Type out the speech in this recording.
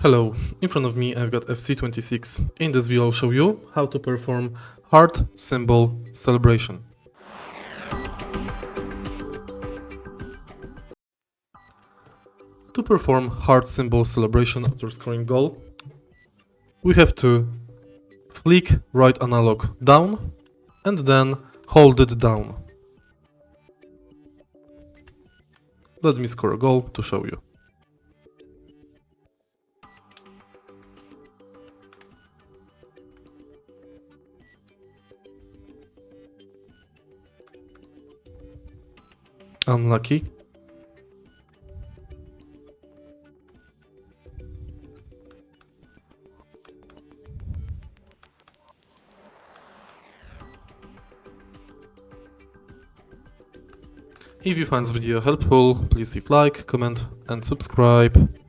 Hello, in front of me I've got FC26. In this video I'll show you how to perform heart symbol celebration. To perform heart symbol celebration after scoring goal, we have to flick right analog down and then hold it down. Let me score a goal to show you. Unlucky. If you find this video helpful, please leave like, comment and subscribe.